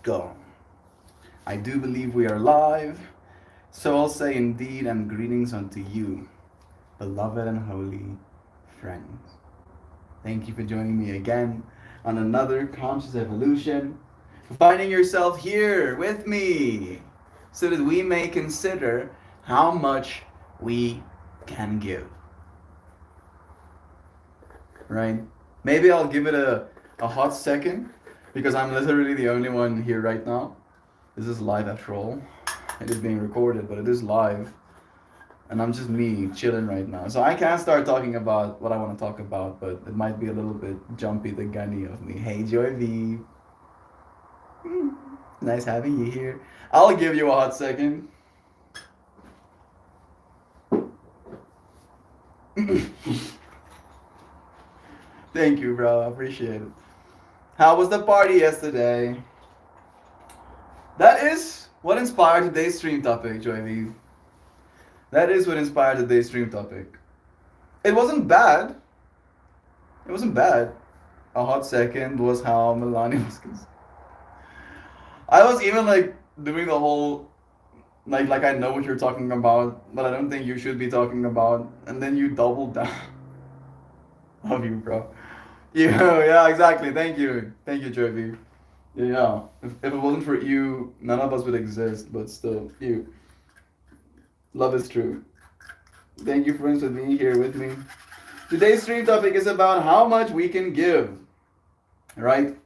go. I do believe we are live, so I'll say indeed and greetings unto you, beloved and holy friends. Thank you for joining me again on another Conscious Evolution, for finding yourself here with me, so that we may consider how much we can give. Right? Maybe I'll give it a hot second because I'm literally the only one here right now. This is live after all. It is being recorded, but it is live. And I'm just me chilling right now. So I can't start talking about what I want to talk about, but it might be a little bit jumpy the gunny of me. Hey Joy V. Nice having you here. I'll give you a hot second. Thank you, bro. I appreciate it. How was the party yesterday? That is what inspired today's stream topic, Joy V. That is what inspired today's stream topic. It wasn't bad. It wasn't bad. A hot second was how Melania was concerned. I was even like doing the whole like I know what you're talking about, but I don't think you should be talking about, and then you doubled down. Love you, bro. Yeah, exactly. Thank you, Jovi. Yeah, if it wasn't for you, none of us would exist. But still, you. Love is true. Thank you, friends, for being here with me. Today's stream topic is about how much we can give, right?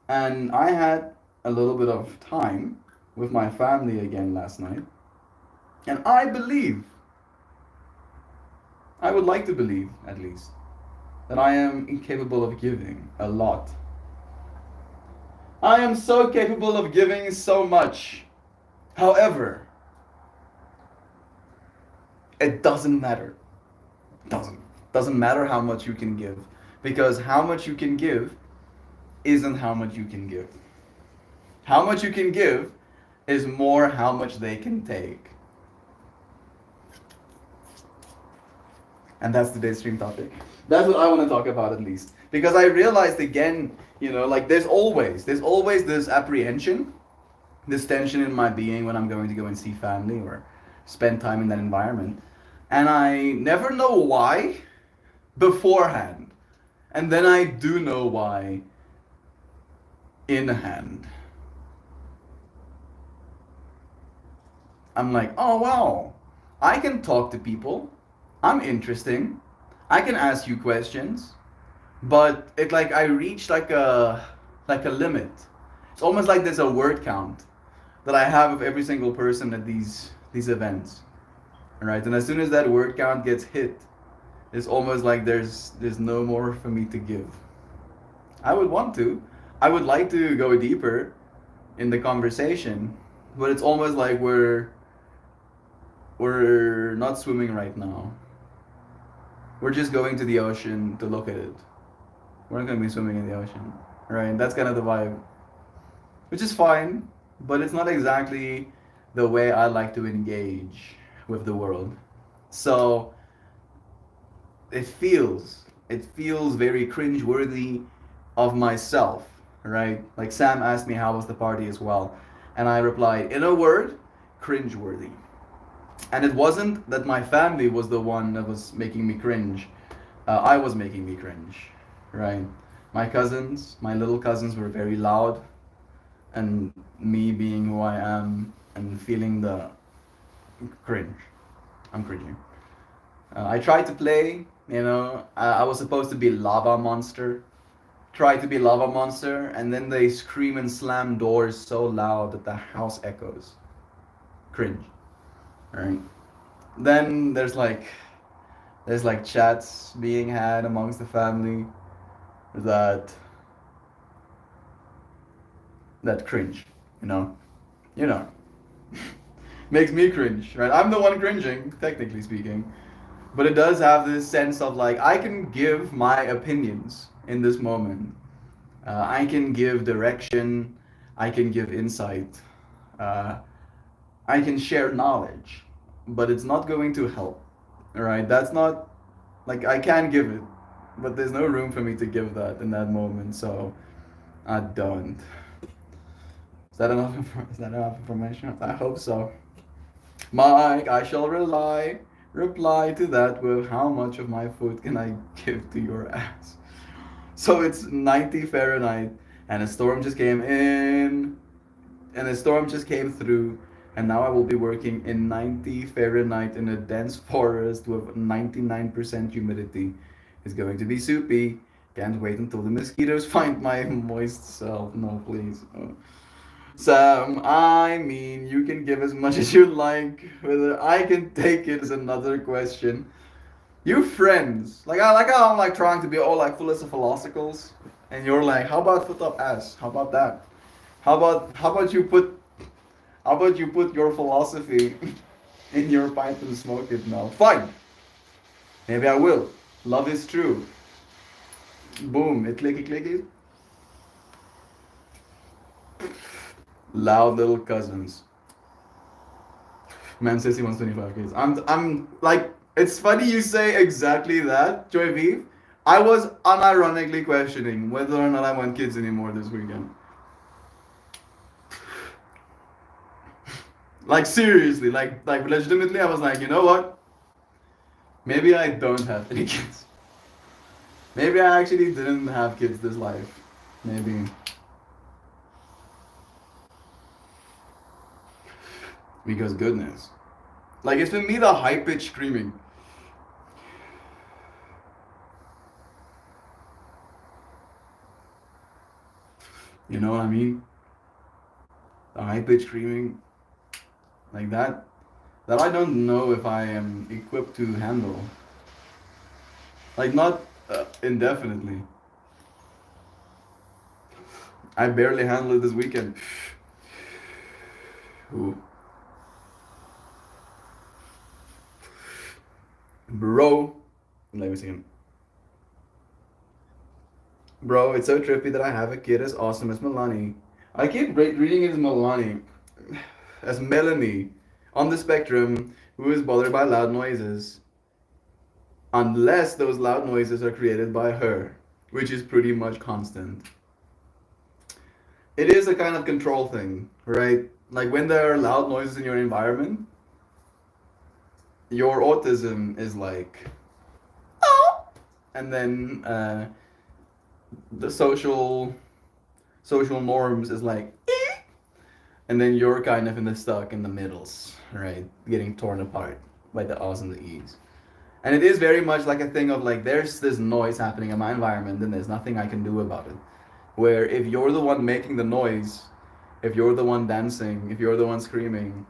And I had a little bit of time with my family again last night, and I believe, I would like to believe at least, that I am incapable of giving a lot. I am so capable of giving so much. However, it doesn't matter. Doesn't matter how much you can give, because how much you can give isn't how much you can give. How much you can give is more how much they can take. And that's today's stream topic. That's what I want to talk about at least. Because I realized again, like there's always this apprehension, this tension in my being when I'm going to go and see family or spend time in that environment. And I never know why beforehand. And then I do know why in hand. I'm like, oh wow, I can talk to people. I'm interesting. I can ask you questions. But it like I reached like a limit. It's almost like there's a word count that I have of every single person at these events. Right? And as soon as that word count gets hit, it's almost like there's no more for me to give. I would want to. I would like to go deeper in the conversation, but it's almost like we're not swimming right now. We're just going to the ocean to look at it. We're not going to be swimming in the ocean, right? That's kind of the vibe, which is fine, but it's not exactly the way I like to engage with the world. So it feels very cringeworthy of myself, right? Like Sam asked me how was the party as well, and I replied in a word, cringeworthy. And it wasn't that my family was the one that was making me cringe. I was making me cringe, right? My little cousins were very loud, and me being who I am and feeling the cringe. I'm cringing. I tried to play, I was supposed to be Lava Monster. Tried to be Lava Monster, and then they scream and slam doors so loud that the house echoes. Cringe. Right? Then there's like chats being had amongst the family that cringe, you know, you know, makes me cringe, right? I'm the one cringing, technically speaking, but it does have this sense of like I can give my opinions in this moment. I can give direction. I can give insight. Uh, I can share knowledge, but it's not going to help. All right, that's not like I can give it, but there's no room for me to give that in that moment, so I don't. Is that enough information? I hope so. Mike, I shall reply to that with how much of my food can I give to your ass? So it's 90 Fahrenheit, and a storm just came in, and a storm just came through, and now I will be working in 90 Fahrenheit in a dense forest with 99% humidity. It's going to be soupy. Can't wait until the mosquitoes find my moist self. No, please. Oh. Sam, I mean, you can give as much as you like. Whether I can take it is another question. You friends, I like how I'm like trying to be all like full of philosophicals, and you're like, how about foot up ass? How about that? How about you put your philosophy in your pipe and smoke it now? Fine. Maybe I will. Love is true. Boom. It clicky clicky. Loud little cousins. Man says he wants 25 kids. I'm like, it's funny you say exactly that, Joy V. I was unironically questioning whether or not I want kids anymore this weekend. Like seriously, like legitimately, I was like, you know what? Maybe I don't have any kids. Maybe I actually didn't have kids this life. Maybe. Because goodness. Like it's been me the high pitched screaming. You know what I mean? The high pitched screaming like that I don't know if I am equipped to handle. Like not indefinitely. I barely handled it this weekend. Ooh. Bro, let me see him. Bro, it's so trippy that I have a kid as awesome as Milani. I keep reading it as Milani, as Melanie, on the spectrum, who is bothered by loud noises. Unless those loud noises are created by her, which is pretty much constant. It is a kind of control thing, right? Like when there are loud noises in your environment, your autism is like, oh, and then the social norms is like, eh, and then you're kind of in the stuck in the middles, right? Getting torn apart by the O's and the E's. And it is very much like a thing of like, there's this noise happening in my environment, and there's nothing I can do about it. Where if you're the one making the noise, if you're the one dancing, if you're the one screaming,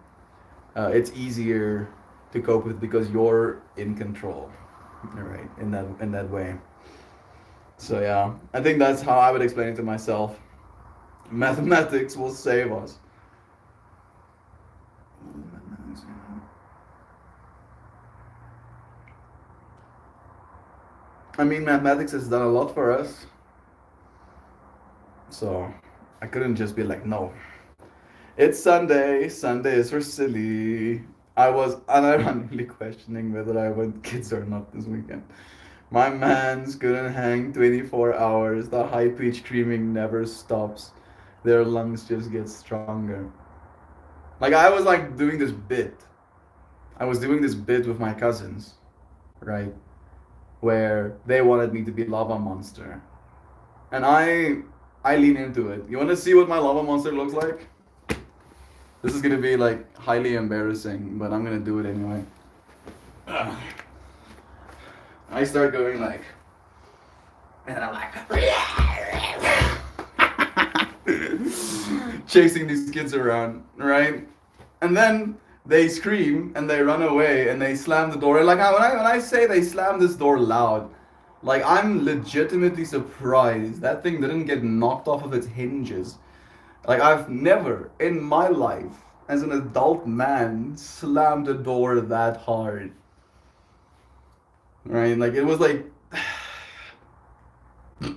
it's easier to cope with because you're in control, right? In that way. So yeah, I think that's how I would explain it to myself. Mathematics will save us. I mean, mathematics has done a lot for us. So I couldn't just be like, no. It's Sunday. Sunday is for silly. I was unironically questioning whether I want kids or not this weekend. My mans couldn't hang 24 hours. The high pitched screaming never stops. Their lungs just get stronger. Like I was like doing this bit. I was doing this bit with my cousins, right? Where they wanted me to be lava monster. And I lean into it. You want to see what my lava monster looks like? This is gonna be like highly embarrassing, but I'm gonna do it anyway. I start going like, and I'm like, chasing these kids around, right? And then they scream and they run away and they slam the door. And like when I say they slam this door loud, like I'm legitimately surprised that thing didn't get knocked off of its hinges. Like I've never in my life, as an adult man, slammed a door that hard. Right? Like it was like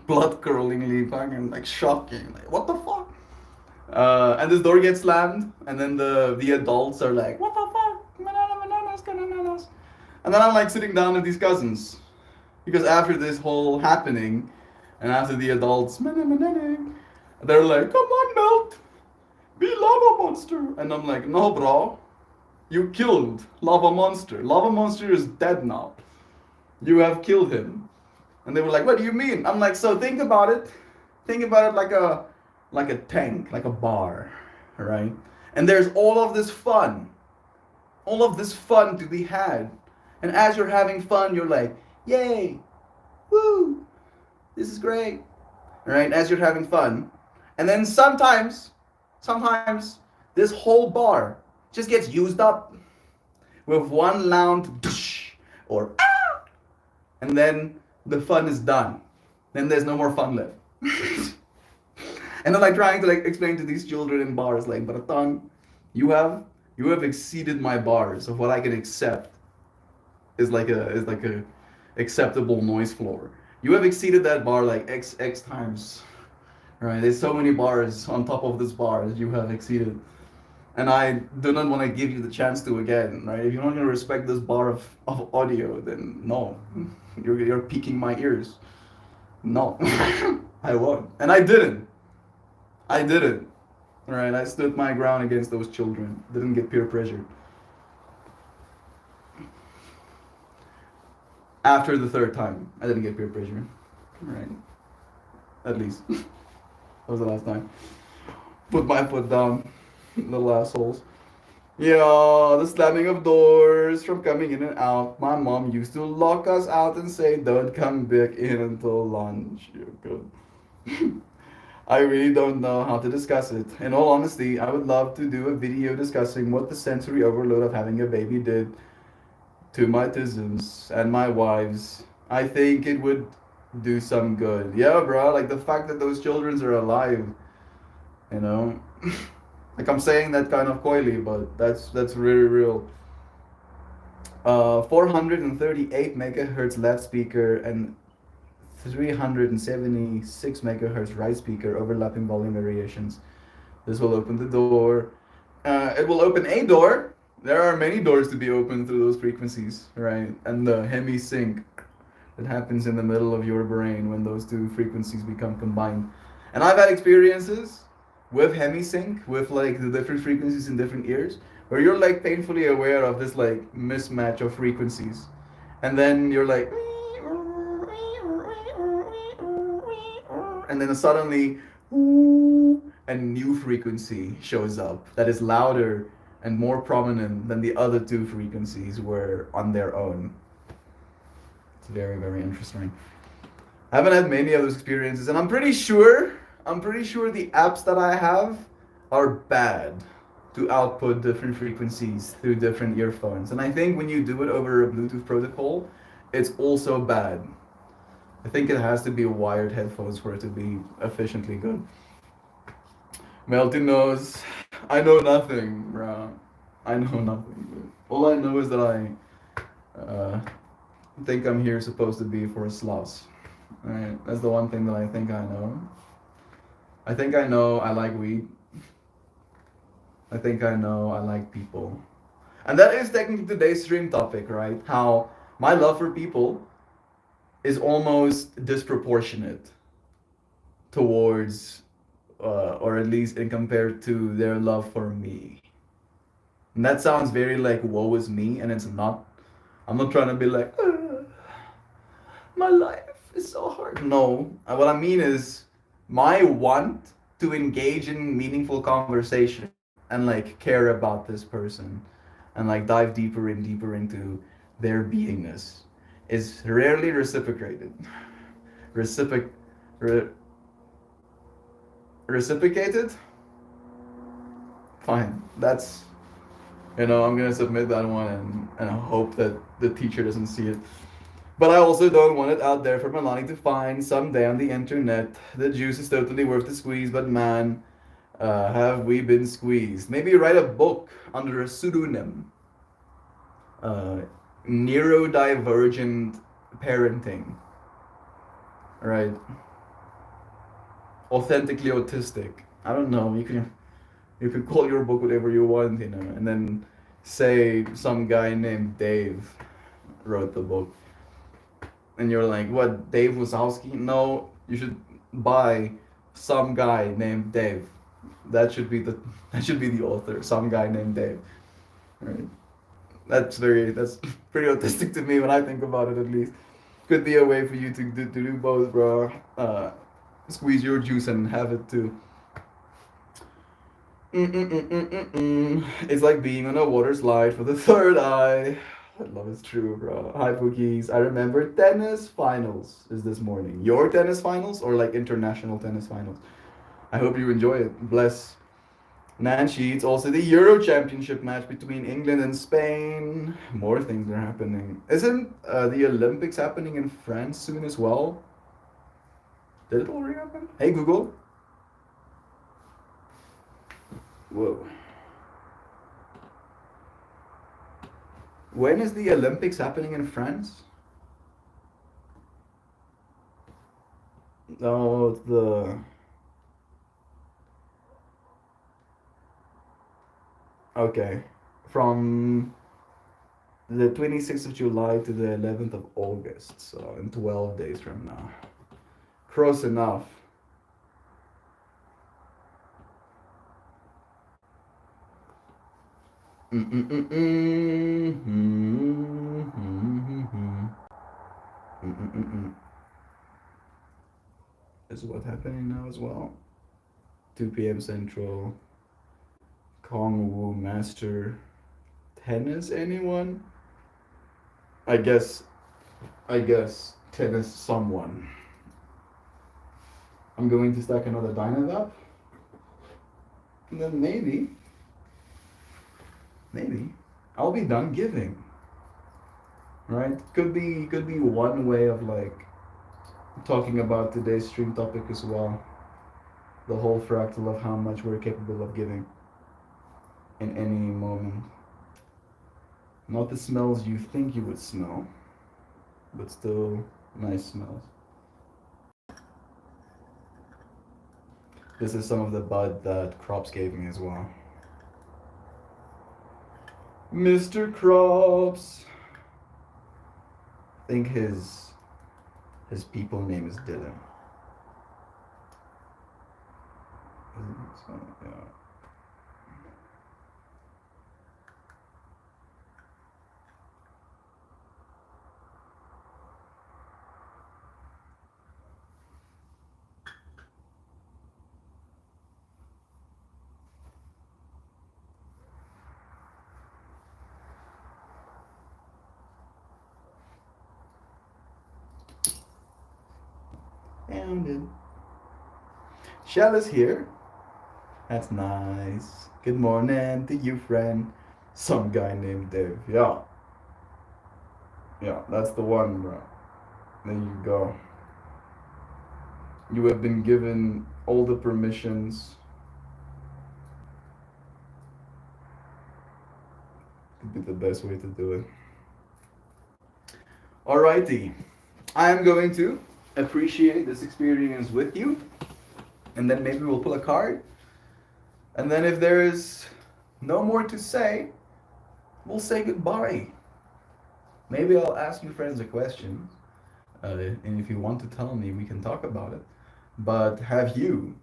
blood curdlingly fucking like shocking. Like what the fuck? And this door gets slammed, and then the adults are like, what the fuck? Bananas. And then I'm like sitting down with these cousins. Because after this whole happening, and after the adults, they're like, come on, Melt, be lava monster. And I'm like, no, bro. You killed Lava Monster. Lava Monster is dead now. You have killed him. And they were like, what do you mean? I'm like, so think about it. Think about it like a tank, like a bar, right? And there's all of this fun. All of this fun to be had. And as you're having fun, you're like, yay, woo, this is great. Right? As you're having fun. And then sometimes, this whole bar just gets used up with one loud or ah, and then the fun is done. Then there's no more fun left. And I'm like trying to like explain to these children in bars, like, Baratan, you have exceeded my bars of what I can accept is like a acceptable noise floor. You have exceeded that bar like x times. Right? There's so many bars on top of this bar that you have exceeded. And I do not want to give you the chance to again, right? If you're not going to respect this bar of audio, then no. You're piquing my ears. No. I won't. And I didn't. Right? I stood my ground against those children. Didn't get peer pressure. After the third time, I didn't get peer pressure. Right? At least. That was the last time. Put my foot down. Little assholes. Yeah, the slamming of doors from coming in and out. My mom used to lock us out and say, don't come back in until lunch. You're good. I really don't know how to discuss it. In all honesty, I would love to do a video discussing what the sensory overload of having a baby did to my tisms and my wives. I think it would do some good. Yeah, bro, like the fact that those children are alive, you know? Like I'm saying that kind of coyly, but that's really real. 438 megahertz left speaker and 376 megahertz right speaker, overlapping volume variations. This will open the door. It will open a door. There are many doors to be opened through those frequencies, right? And the hemi sync that happens in the middle of your brain when those two frequencies become combined. And I've had experiences with hemi-sync, with like the different frequencies in different ears, where you're like painfully aware of this like mismatch of frequencies. And then you're like, and then suddenly, a new frequency shows up that is louder and more prominent than the other two frequencies were on their own. It's very, very interesting. I haven't had many of those experiences, and I'm pretty sure the apps that I have are bad to output different frequencies through different earphones. And I think when you do it over a Bluetooth protocol, it's also bad. I think it has to be wired headphones for it to be efficiently good. Melty knows. I know nothing, bro. I know nothing. All I know is that I think I'm here supposed to be for a sloss. Right? That's the one thing that I think I know. I think I know I like weed. I think I know I like people. And that is technically today's stream topic, right? How my love for people is almost disproportionate towards, or at least in compared to their love for me. And that sounds very like woe is me, and it's not. I'm not trying to be like, my life is so hard. No, what I mean is my want to engage in meaningful conversation and like care about this person and like dive deeper and deeper into their beingness is rarely reciprocated. Reciprocated? Fine. That's, I'm gonna submit that one and hope that the teacher doesn't see it. But I also don't want it out there for Melanie to find someday on the internet. The juice is totally worth the squeeze, but man, have we been squeezed. Maybe write a book under a pseudonym. Neurodivergent parenting. Right. Authentically autistic. I don't know. You can call your book whatever you want, and then say some guy named Dave wrote the book. And you're like, what, Dave Wazowski? No, you should buy some guy named Dave. That should be the that should be the author. Some guy named Dave. Right. That's pretty autistic to me when I think about it, at least. Could be a way for you to do both, bro. Squeeze your juice and have it too. It's like being on a water slide for the third eye. I love is true, bro. Hi, Pookies. I remember tennis finals is this morning. Your tennis finals or like international tennis finals? I hope you enjoy it. Bless. Nancy, it's also the Euro Championship match between England and Spain. More things are happening. Isn't the Olympics happening in France soon as well? Did it already happen? Hey, Google. Whoa. When is the Olympics happening in France? No, it's the. Okay. From the 26th of July to the 11th of August. So in 12 days from now. Close enough. Is what happening now as well. 2 p.m. Central. Kongwu Master Tennis. Anyone? I guess tennis someone. I'm going to stack another Dynavap. And then maybe I'll be done giving. Right? Could be one way of like talking about today's stream topic as well. The whole fractal of how much we're capable of giving in any moment. Not the smells you think you would smell, but still nice smells. This is some of the bud that Crops gave me as well. Mr. Crops. I think his people name is Dylan. So, yeah. And Shell is here. That's nice. Good morning to you, friend. Some guy named Dave. Yeah. Yeah, that's the one, bro. There you go. You have been given all the permissions. Could be the best way to do it. Alrighty. I am going to appreciate this experience with you. And then maybe we'll pull a card. And then if there is no more to say, we'll say goodbye. Maybe I'll ask you friends a question. And if you want to tell me, we can talk about it. But have you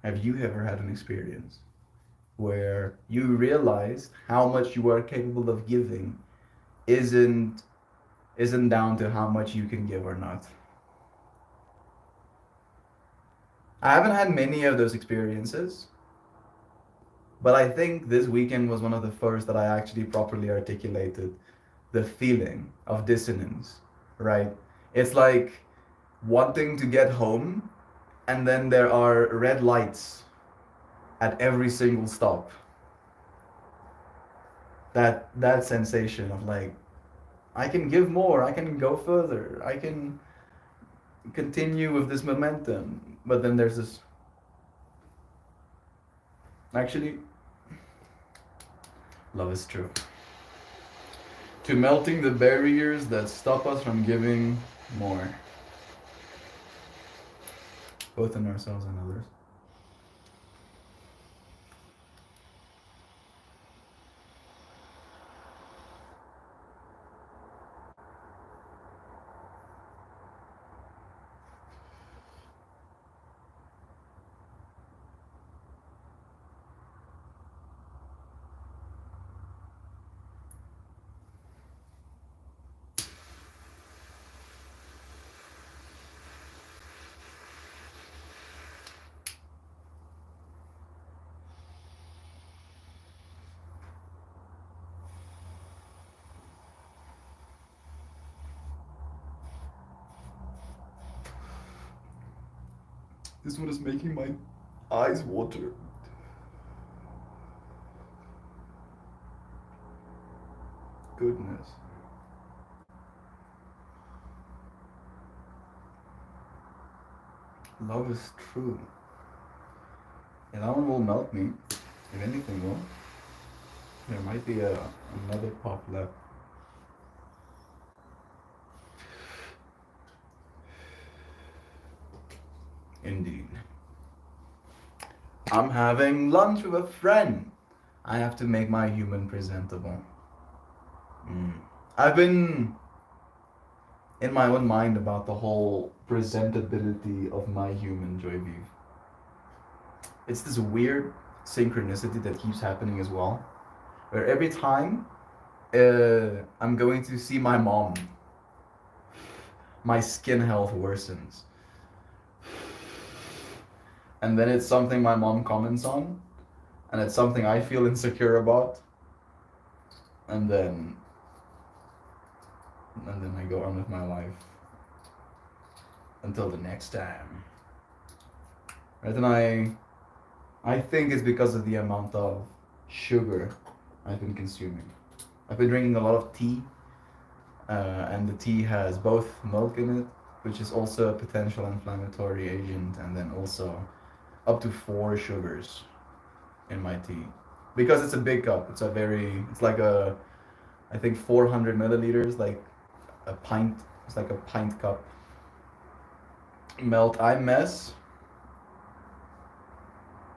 ever had an experience where you realized how much you are capable of giving isn't down to how much you can give or not? I haven't had many of those experiences, but I think this weekend was one of the first that I actually properly articulated the feeling of dissonance, right? It's like wanting to get home and then there are red lights at every single stop. That sensation of like, I can give more, I can go further, I can continue with this momentum, but then there's this. Actually, love is true. To melting the barriers that stop us from giving more, both in ourselves and others. This one is making my eyes water. Goodness. Love is true. And that one will melt me. If anything will. There might be another pop left. Indeed. I'm having lunch with a friend. I have to make my human presentable. I've been in my own mind about the whole presentability of my human, Joyviv. It's this weird synchronicity that keeps happening as well, where every time I'm going to see my mom, my skin health worsens. And then it's something my mom comments on, and it's something I feel insecure about, and then I go on with my life until the next time. Right, and I think it's because of the amount of sugar I've been consuming. I've been drinking a lot of tea, and the tea has both milk in it, which is also a potential inflammatory agent, and then also up to 4 sugars in my tea. Because it's a big cup, it's like I think 400 milliliters, like a pint. It's like a pint cup. Melt I mess.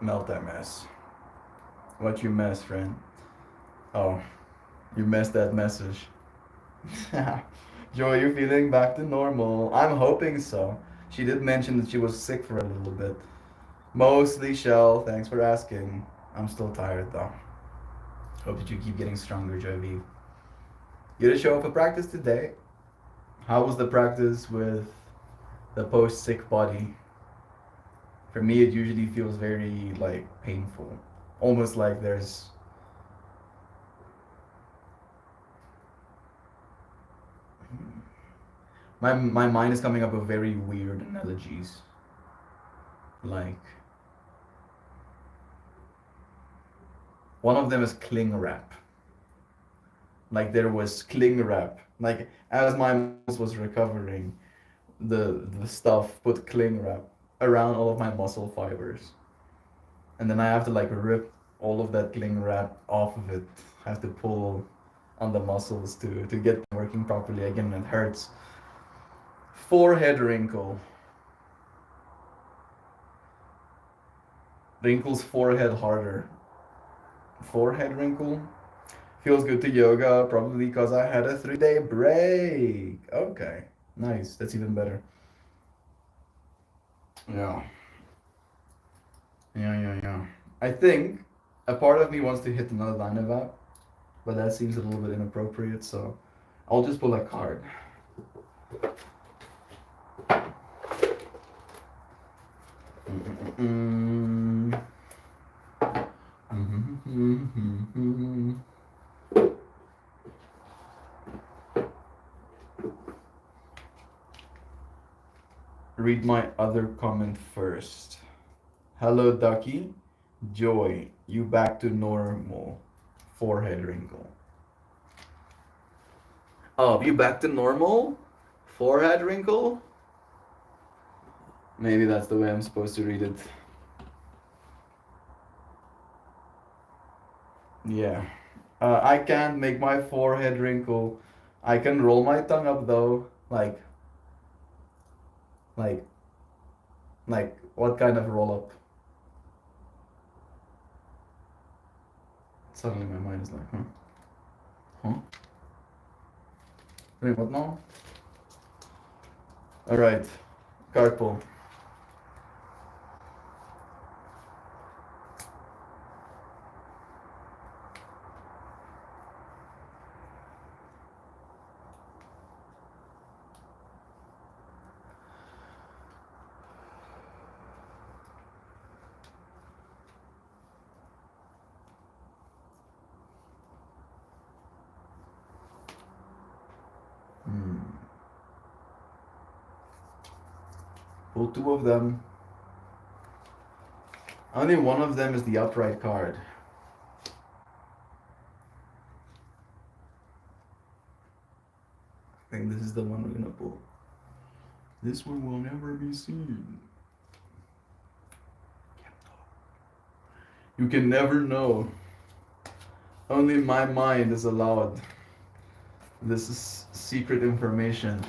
Melt I mess. What you mess, friend? Oh, you messed that message. Joy, you feeling back to normal? I'm hoping so. She did mention that she was sick for a little bit. Mostly Shell, thanks for asking. I'm still tired though. Hope that you keep getting stronger, Jovi. You did show up for practice today. How was the practice with the post-sick body? For me, it usually feels very like painful, almost like there's my mind is coming up with very weird analogies, like one of them is cling wrap. Like there was cling wrap. Like as my muscles was recovering, the stuff put cling wrap around all of my muscle fibers, and then I have to like rip all of that cling wrap off of it. I have to pull on the muscles to get them working properly again, and it hurts. Forehead wrinkle. Wrinkles forehead harder. Forehead wrinkle? Feels good to yoga, probably because I had a 3-day break. Okay, nice. That's even better. Yeah. Yeah. I think a part of me wants to hit another line of that, but that seems a little bit inappropriate, so I'll just pull a card. Read my other comment first. Hello, Ducky. Joy, you back to normal. Forehead wrinkle. Oh, you back to normal? Forehead wrinkle? Maybe that's the way I'm supposed to read it. Yeah. I can't make my forehead wrinkle. I can roll my tongue up though. Like, what kind of roll up? Suddenly my mind is like, huh? Wait, what now? Alright. Card pull. Pull 2 of them. Only one of them is the upright card. I think this is the one we're gonna pull. This one will never be seen. You can never know. Only my mind is allowed. This is secret information.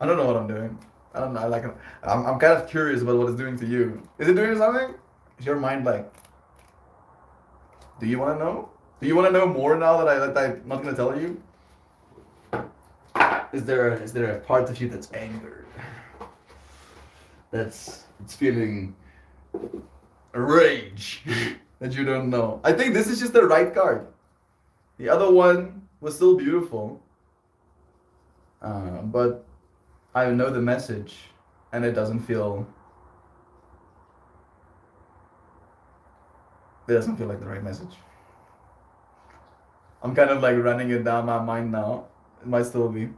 I don't know what I'm doing. I don't know. I'm kind of curious about what it's doing to you. Is it doing something? Is your mind like? Do you want to know? Do you want to know more now that I'm not gonna tell you? Is there a part of you that's angered? It's feeling rage that you don't know. I think this is just the right card. The other one was still beautiful, but I know the message, and it doesn't feel. It doesn't feel like the right message. I'm kind of like running it down my mind now. It might still be.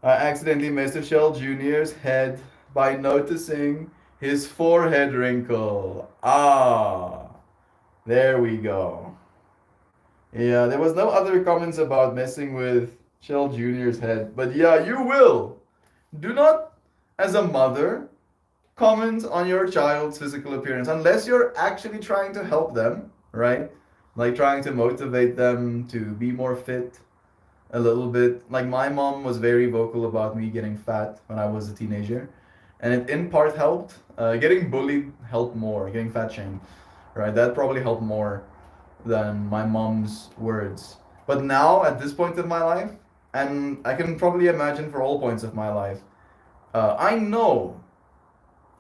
I accidentally messed Shell Jr.'s head by noticing his forehead wrinkle. Ah, there we go. Yeah, there was no other comments about messing with Shell Jr.'s head, but yeah, you will. Do not, as a mother, comment on your child's physical appearance unless you're actually trying to help them, right? Like trying to motivate them to be more fit a little bit. Like my mom was very vocal about me getting fat when I was a teenager, and it in part helped. Getting bullied helped more. Getting fat shamed, right? That probably helped more than my mom's words. But now at this point in my life, and I can probably imagine for all points of my life, I know.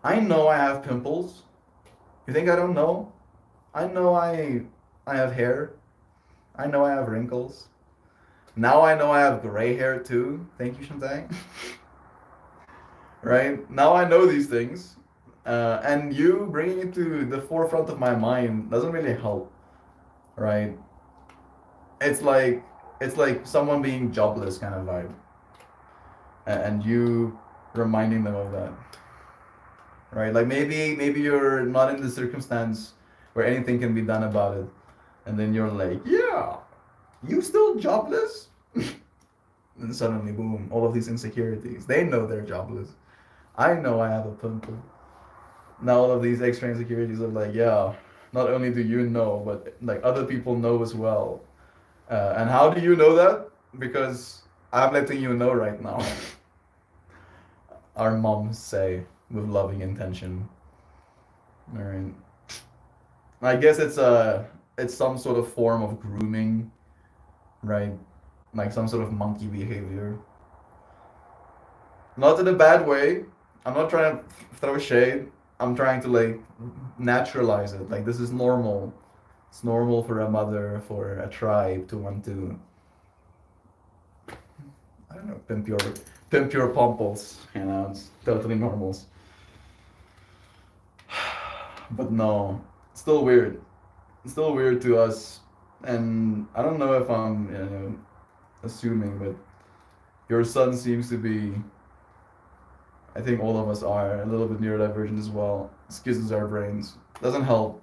I know I have pimples. You think I don't know? I know I have hair. I know I have wrinkles. Now I know I have gray hair too. Thank you, Shantang. Right? Now I know these things. And you bringing it to the forefront of my mind doesn't really help. Right? It's like someone being jobless kind of vibe. And you reminding them of that. Right? Like maybe you're not in the circumstance where anything can be done about it. And then you're like, yeah, you still jobless? And suddenly, boom, all of these insecurities. They know they're jobless. I know I have a pimple. Now all of these extra insecurities are like, yeah, not only do you know, but like other people know as well. And how do you know that? Because I'm letting you know right now. Our moms say with loving intention. All right. I guess it's some sort of form of grooming, right? Like some sort of monkey behavior. Not in a bad way. I'm not trying to throw shade. I'm trying to like naturalize it. Like this is normal. It's normal for a mother, for a tribe to want to, I don't know, pimp your pomples. You know, it's totally normal. But no, it's still weird. It's still weird to us, and I don't know if I'm, assuming, but your son seems to be. I think all of us are a little bit neurodivergent as well. Schizzes our brains. Doesn't help.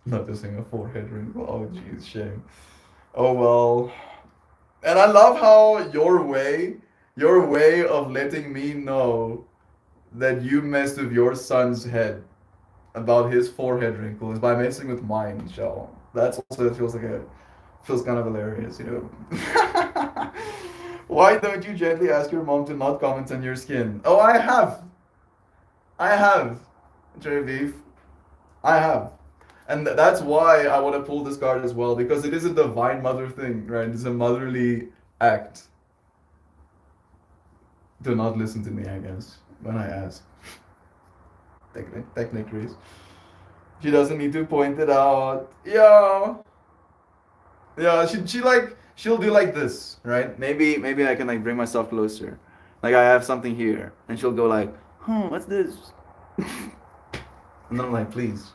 Noticing a forehead wrinkle. Oh, jeez, shame. Oh well. And I love how your way of letting me know that you messed with your son's head about his forehead wrinkle is by messing with mine, Shell. That's also it feels kind of hilarious, you know. Why don't you gently ask your mom to not comment on your skin? Oh, I have. I have. Cherry beef. I have. And that's why I want to pull this card as well, because it is a divine mother thing, right? It's a motherly act. Do not listen to me, I guess, when I ask. Technically. She doesn't need to point it out. Yeah. Yeah, she'll do like this, right? Maybe I can like bring myself closer. Like I have something here. And she'll go like, what's this? And then I'm like, please.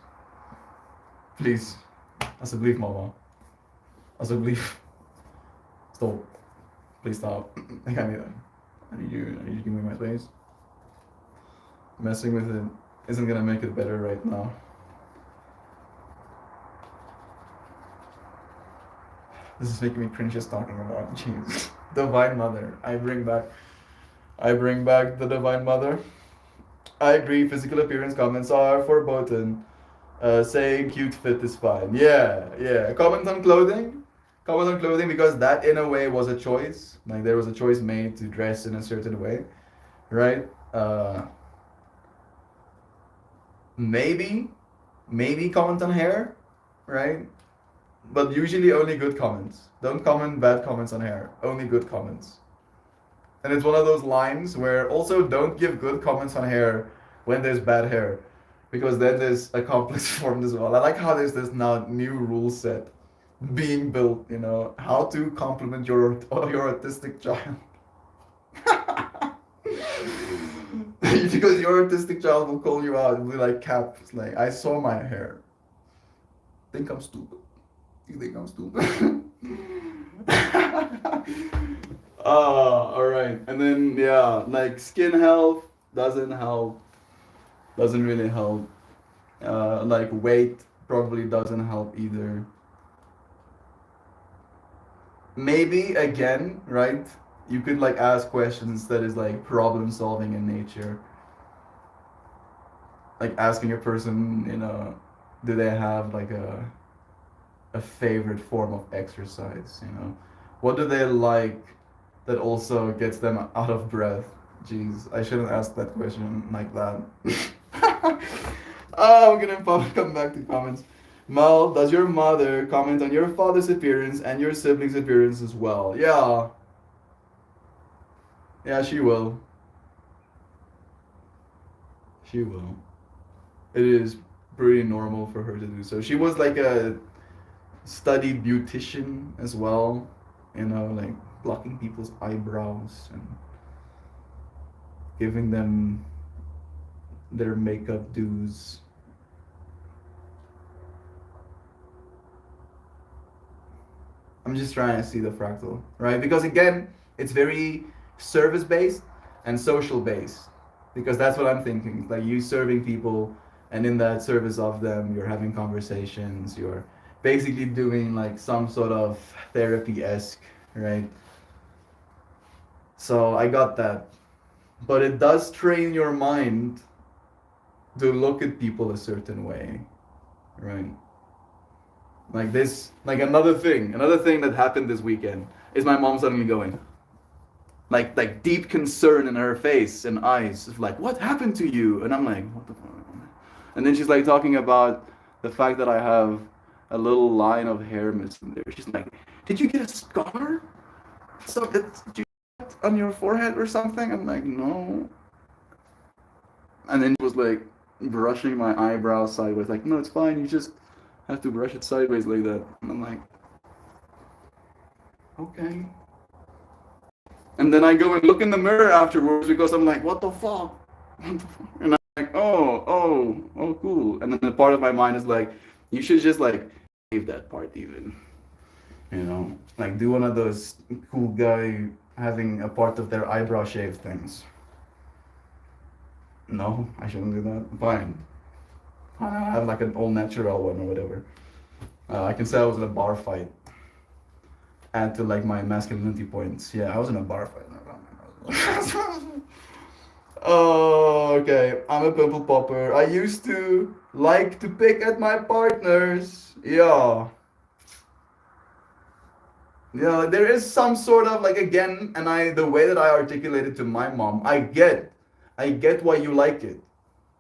Please. Alsjeblieft, mama. Alsjeblieft. Stop. Please stop. Ik ga niet doen. I need you to give me my space. Messing with it isn't gonna make it better right now. This is making me cringe just talking about. Jeez. Divine Mother. I bring back the Divine Mother. I agree, physical appearance comments are verboten. Saying cute fit is fine. Yeah. Comment on clothing. Comment on clothing because that in a way was a choice. Like there was a choice made to dress in a certain way. Right? Maybe comment on hair, right? But usually only good comments. Don't comment bad comments on hair. Only good comments. And it's one of those lines where also don't give good comments on hair when there's bad hair. Because then there's a complex formed as well. I like how there's this now new rule set being built, you know, how to compliment your autistic child. Because your autistic child will call you out and be like, Cap, like, I saw my hair. Think I'm stupid. You think I'm stupid? All right. And then, yeah, like skin health doesn't help. Doesn't really help. Like weight probably doesn't help either. Maybe again, right? You could like ask questions that is like problem solving in nature. Like asking a person, you know, do they have like a favorite form of exercise, you know? What do they like that also gets them out of breath? Jeez, I shouldn't ask that question like that. Oh, I'm gonna probably come back to comments. Mal, does your mother comment on your father's appearance and your siblings' appearance as well? Yeah. Yeah, she will. She will. It is pretty normal for her to do so. She was like a studied beautician as well, you know, like plucking people's eyebrows and giving them their makeup dues. I'm just trying to see the fractal, right? Because again, it's very service based and social based. Because that's what I'm thinking. Like you serving people, and in that service of them, you're having conversations, you're basically doing like some sort of therapy esque, right? So I got that. But it does train your mind to look at people a certain way, right? Like this, like another thing that happened this weekend is my mom suddenly going, like deep concern in her face and eyes, like what happened to you? And I'm like, what the fuck? And then she's like talking about the fact that I have a little line of hair missing there. She's like, did you get a scar? So did you get on your forehead or something? I'm like, no. And then she was like brushing my eyebrows sideways, like, no, it's fine. You just have to brush it sideways like that. And I'm like, okay. And then I go and look in the mirror afterwards because I'm like, what the fuck? And I'm like, oh, cool. And then the part of my mind is like, you should just like save that part even. You know, like do one of those cool guy having a part of their eyebrow shaved things. No, I shouldn't do that. Fine. I have like an all natural one or whatever. I can say I was in a bar fight. Add to like my masculinity points. Yeah, I was in a bar fight. Oh, okay. I'm a pimple popper. I used to like to pick at my partners. Yeah. Yeah, like, there is some sort of like again, and the way that I articulated to my mom, I get why you like it.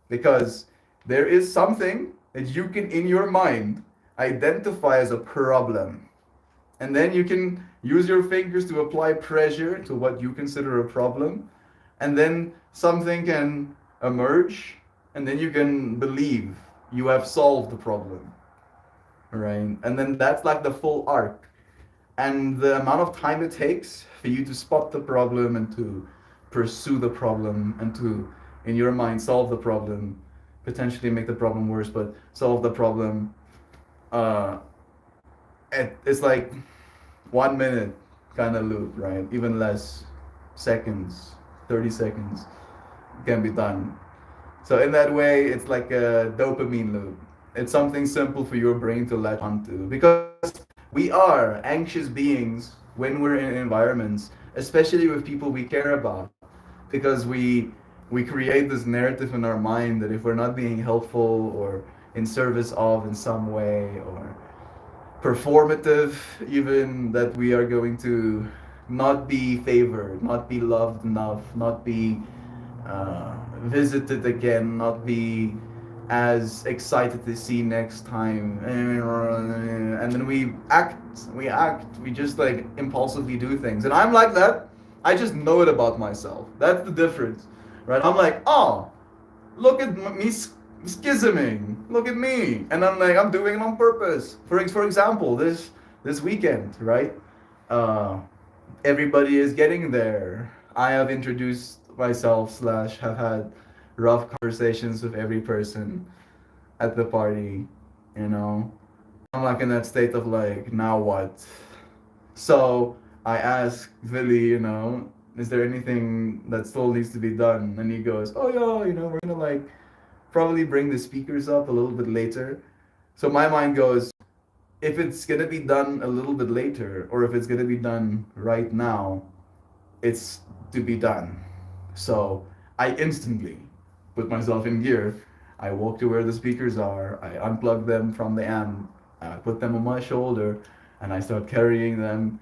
Because there is something that you can in your mind identify as a problem. And then you can use your fingers to apply pressure to what you consider a problem. And then something can emerge. And then you can believe you have solved the problem. Right? And then that's like the full arc. And the amount of time it takes for you to spot the problem and to pursue the problem and to, in your mind, solve the problem, potentially make the problem worse, but solve the problem. It's like 1 minute kind of loop, right? Even less seconds. 30 seconds can be done. So in that way, it's like a dopamine loop. It's something simple for your brain to latch onto because we are anxious beings when we're in environments, especially with people we care about, because we create this narrative in our mind that if we're not being helpful or in service of in some way or performative, even that we are going to not be favored, not be loved enough, not be visited again, not be as excited to see next time, and then we just like impulsively do things, and I'm like that. I just know it about myself. That's the difference, right? I'm like, oh, look at me schisming. Look at me, and I'm like, I'm doing it on purpose. For example, this weekend, right? Uh, Everybody is getting there. I have introduced myself slash have had rough conversations with every person at the party. You know, I'm like in that state of like, now what? So I asked Billy, is there anything that still needs to be done? And he goes, oh yeah, we're gonna like probably bring the speakers up a little bit later. So my mind goes, if it's gonna be done a little bit later, or if it's gonna be done right now, it's to be done. So I instantly put myself in gear. I walk to where the speakers are, I unplug them from the amp, I put them on my shoulder, and I start carrying them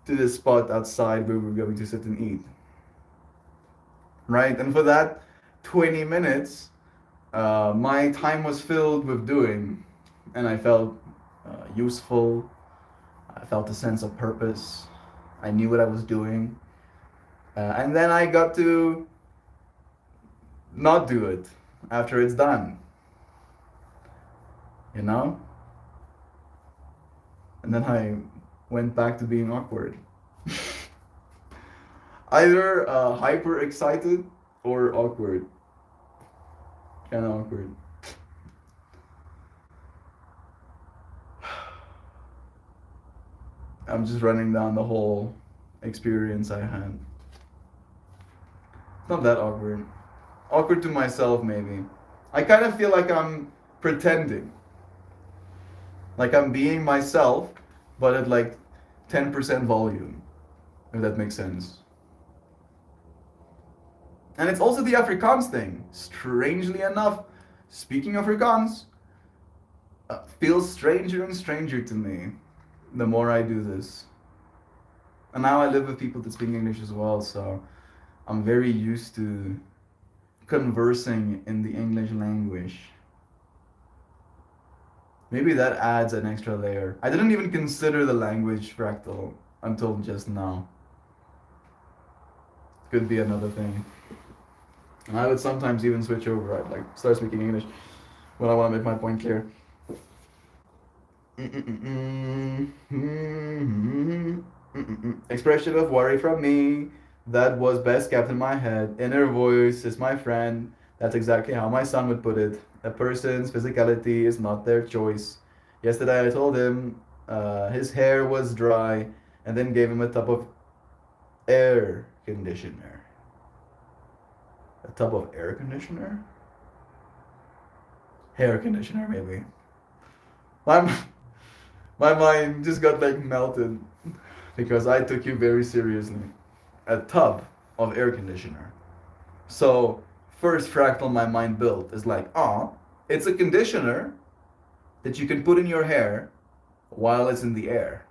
to the spot outside where we're going to sit and eat. Right? And for that 20 minutes, my time was filled with doing, and I felt useful. I felt a sense of purpose. I knew what I was doing. And then I got to not do it after it's done. You know? And then I went back to being awkward. Either hyper excited or awkward. Kind of awkward. I'm just running down the whole experience I had. It's not that awkward. Awkward to myself, maybe. I kind of feel like I'm pretending. Like I'm being myself, but at like 10% volume, if that makes sense. And it's also the Afrikaans thing. Strangely enough, speaking Afrikaans feels stranger and stranger to me the more I do this. And now I live with people that speak English as well, so I'm very used to conversing in the English language. Maybe that adds an extra layer. I didn't even consider the language fractal until just now. Could be another thing. And I would sometimes even switch over. I'd like start speaking English when I want to make my point clear. Expression of worry from me. That was best kept in my head. Inner voice is my friend. That's exactly how my son would put it. A person's physicality is not their choice. Yesterday I told him his hair was dry and then gave him a tub of air conditioner. A tub of air conditioner? Hair conditioner, maybe. My mind just got like melted because I took you very seriously. A tub of air conditioner. So, first fractal my mind built is like, it's a conditioner that you can put in your hair while it's in the air.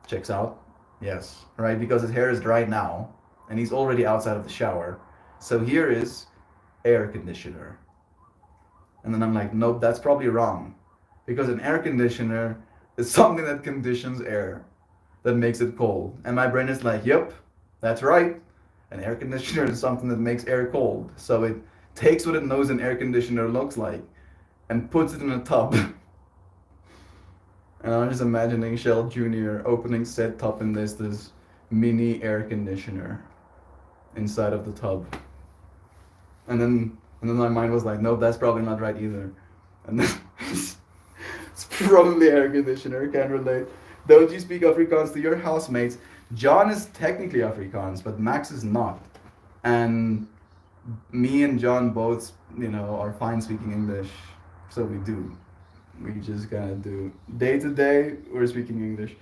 Checks out? Yes, right? Because his hair is dry now and he's already outside of the shower. So here is air conditioner. And then I'm like, nope, that's probably wrong. Because an air conditioner is something that conditions air, that makes it cold. And my brain is like, yep, that's right. An air conditioner is something that makes air cold. So it takes what it knows an air conditioner looks like and puts it in a tub. And I'm just imagining Shell Jr. opening said tub and there's this mini air conditioner inside of the tub. And then my mind was like, nope, that's probably not right either. And then it's probably air conditioner, can't relate. Don't you speak Afrikaans to your housemates? John is technically Afrikaans, but Max is not. And me and John both, are fine speaking English, so we do. We just gotta do day to day. We're speaking English.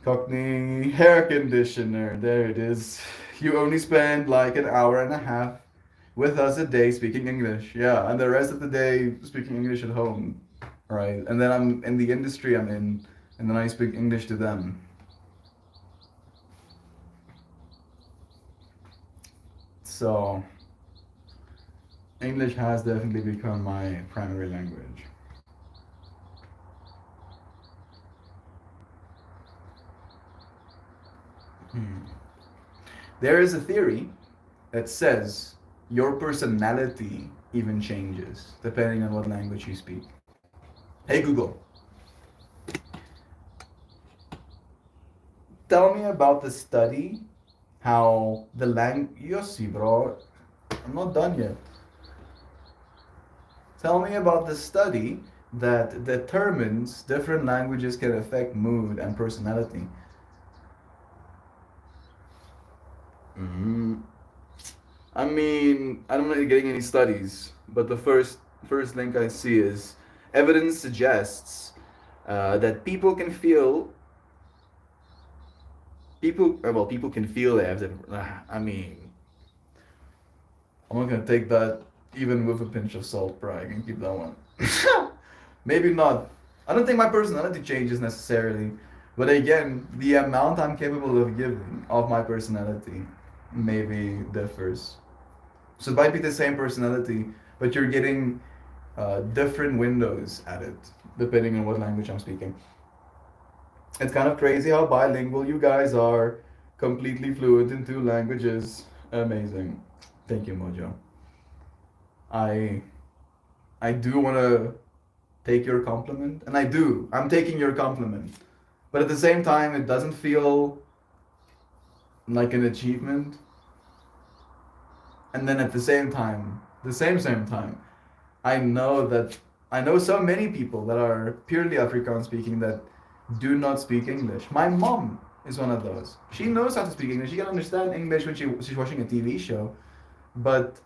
Cockney hair conditioner. There it is. You only spend like an hour and a half with us a day speaking English. Yeah, and the rest of the day speaking English at home. Right. And then I'm in the industry I'm in, and then I speak English to them. So English has definitely become my primary language. Hmm. There is a theory that says your personality even changes depending on what language you speak. Hey Google, tell me about the study how the language. Yossi, bro, I'm not done yet. Tell me about the study that determines different languages can affect mood and personality. Mm, I mean, I'm not getting any studies, but the first link I see is evidence suggests that people can feel it. I mean, I'm not gonna take that even with a pinch of salt, bro. I can keep that one. Maybe not. I don't think my personality changes necessarily, but again, the amount I'm capable of giving of my personality maybe differs. So it might be the same personality, but you're getting different windows at it depending on what language I'm speaking. It's kind of crazy how bilingual you guys are, completely fluent in two languages. Amazing. Thank you, Mojo. I I do want to take your compliment, and I do. I'm taking your compliment, but at the same time, it doesn't feel like an achievement. And then at the same time, the same time, I know that I know so many people that are purely Afrikaans speaking that do not speak English. My mom is one of those. She knows how to speak English. She can understand English when she's watching a TV show, but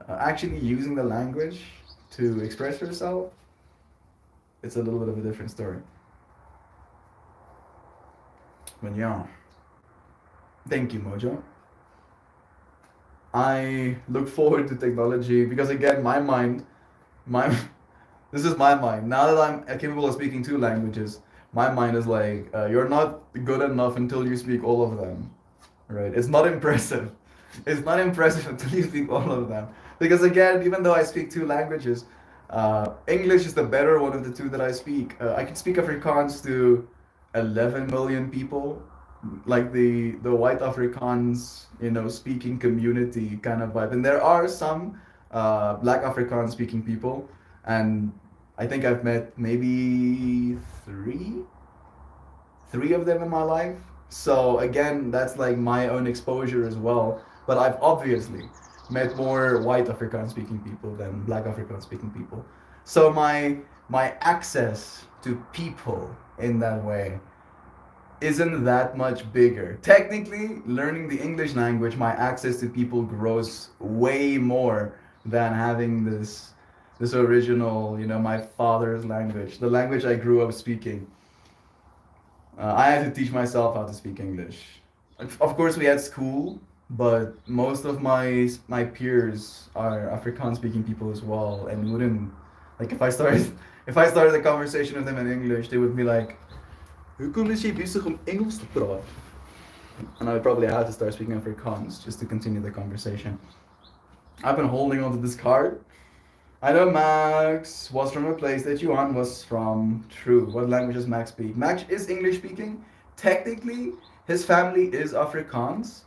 actually using the language to express herself, it's a little bit of a different story. But yeah, thank you, Mojo. I look forward to technology because again, my this is my mind. Now that I'm capable of speaking two languages, my mind is like, you're not good enough until you speak all of them, right? It's not impressive. It's not impressive until you speak all of them. Because again, even though I speak two languages, English is the better one of the two that I speak. I can speak Afrikaans to 11 million people, like the white Afrikaans, speaking community kind of vibe. And there are some black Afrikaans speaking people, and I think I've met maybe three of them in my life. So again, that's like my own exposure as well. But I've obviously met more white Afrikaans speaking people than black Afrikaans speaking people. So my access to people in that way isn't that much bigger. Technically, learning the English language, my access to people grows way more than having this original, my father's language, the language I grew up speaking. I had to teach myself how to speak English. Of course, we had school, but most of my peers are Afrikaans speaking people as well, and wouldn't like if I started a conversation with them in English, they would be like, "Hoekom is jy besig om Engels te praat?" And I would probably have to start speaking Afrikaans just to continue the conversation. I've been holding onto this card. I know Max was from a place that Yuan was from. True. What language does Max speak? Max is English speaking. Technically, his family is Afrikaans,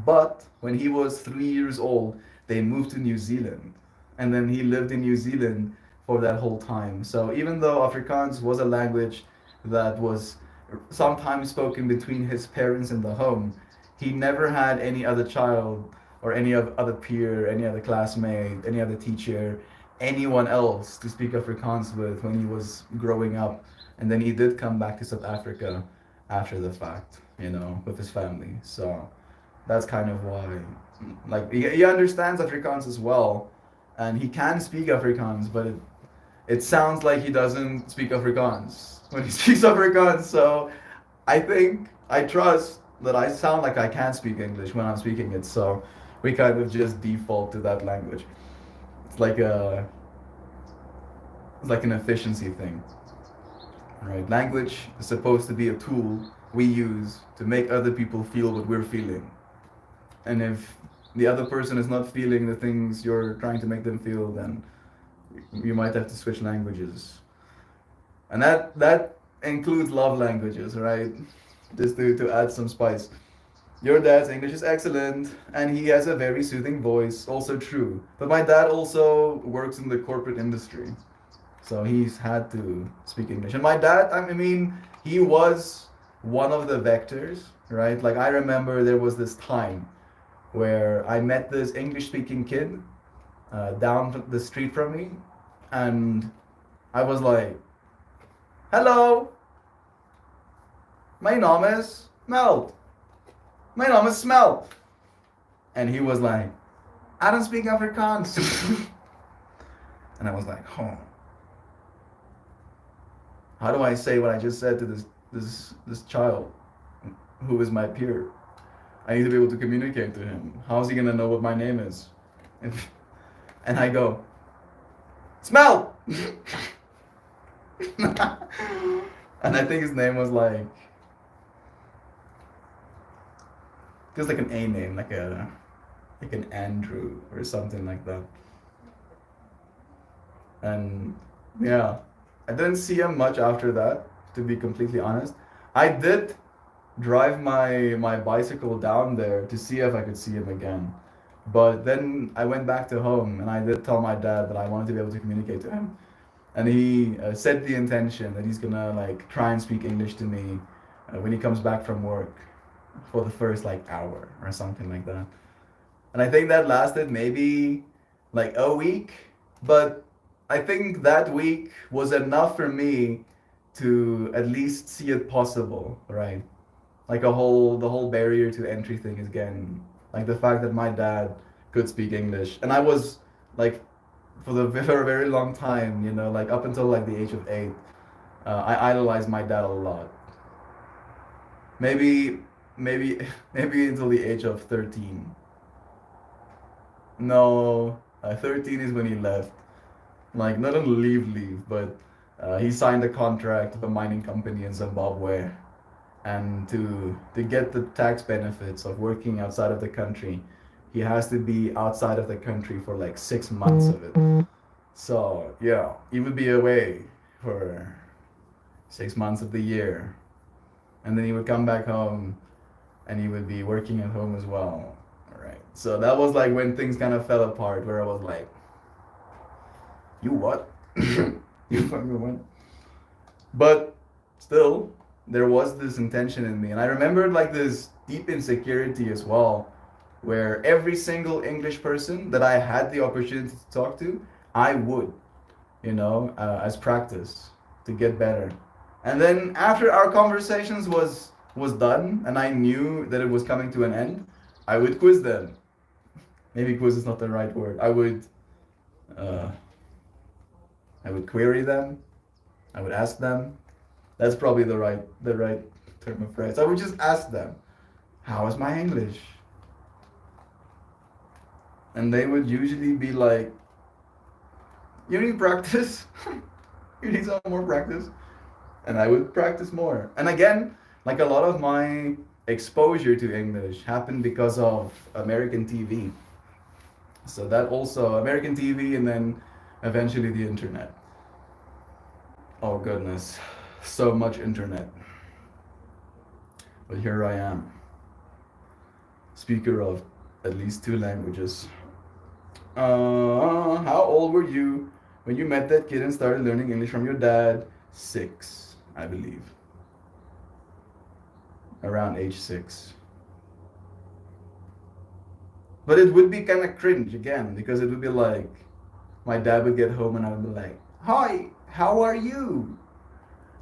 but when he was 3 years old, they moved to New Zealand. And then he lived in New Zealand for that whole time. So even though Afrikaans was a language that was sometimes spoken between his parents in the home, he never had any other child or any other peer, any other classmate, any other teacher, anyone else to speak Afrikaans with when he was growing up. And then he did come back to South Africa after the fact. with his family. So that's kind of why, like, he understands Afrikaans as well, and he can speak Afrikaans, but it sounds like he doesn't speak Afrikaans when he speaks Afrikaans. So I trust that I sound like I can speak English when I'm speaking it. So we kind of just default to that language. It's like a it's like an efficiency thing, right? Language is supposed to be a tool we use to make other people feel what we're feeling. And if the other person is not feeling the things you're trying to make them feel, then you might have to switch languages. And that includes love languages, right? Just to add some spice. Your dad's English is excellent, and he has a very soothing voice, also true. But my dad also works in the corporate industry, so he's had to speak English. And my dad, I mean, he was one of the vectors, right? Like, I remember there was this time where I met this English speaking kid down the street from me, and I was like, hello, my name is Meld. My name is Smelt. And he was like, I don't speak Afrikaans. And I was like, oh, how do I say what I just said to this child who is my peer? I need to be able to communicate to him. How is he gonna know what my name is? And I go, Smell! And I think his name was like, just like an A name, like an Andrew or something like that. And yeah, I didn't see him much after that, to be completely honest. I did drive my bicycle down there to see if I could see him again. But then I went back to home and I did tell my dad that I wanted to be able to communicate to him. And he set the intention that he's gonna like try and speak English to me when he comes back from work for the first like hour or something like that. And I think that lasted maybe like a week, but I think that week was enough for me to at least see it possible, right? Like the whole barrier to entry thing is again, like the fact that my dad could speak English, and I was like, for a very long time, like up until like the age of 8, I idolized my dad a lot. Maybe, maybe, maybe until the age of 13. No, 13 is when he left. Like, not on leave, but he signed a contract with a mining company in Zimbabwe, and to get the tax benefits of working outside of the country, he has to be outside of the country for like 6 months of it. So yeah, he would be away for 6 months of the year, and then he would come back home, and he would be working at home as well. All right. So that was like when things kind of fell apart, where I was like, "You what? You fucking what?" But still, there was this intention in me, and I remembered like this deep insecurity as well, where every single English person that I had the opportunity to talk to, I would, as practice to get better. And then after our conversations was done, and I knew that it was coming to an end, I would quiz them. Maybe quiz is not the right word. Uh, I would query them. I would ask them. That's probably the right term of phrase. I would just ask them, "How is my English?" And they would usually be like, "You need practice. You need some more practice." And I would practice more. And again, like a lot of my exposure to English happened because of American TV. So that also, American TV, and then eventually the internet. Oh goodness, so much internet. But here I am, speaker of at least 2 languages. How old were you when you met that kid and started learning English from your dad? 6, I believe. Around age 6. But it would be kind of cringe again, because it would be like, my dad would get home and I would be like, "Hi, how are you?"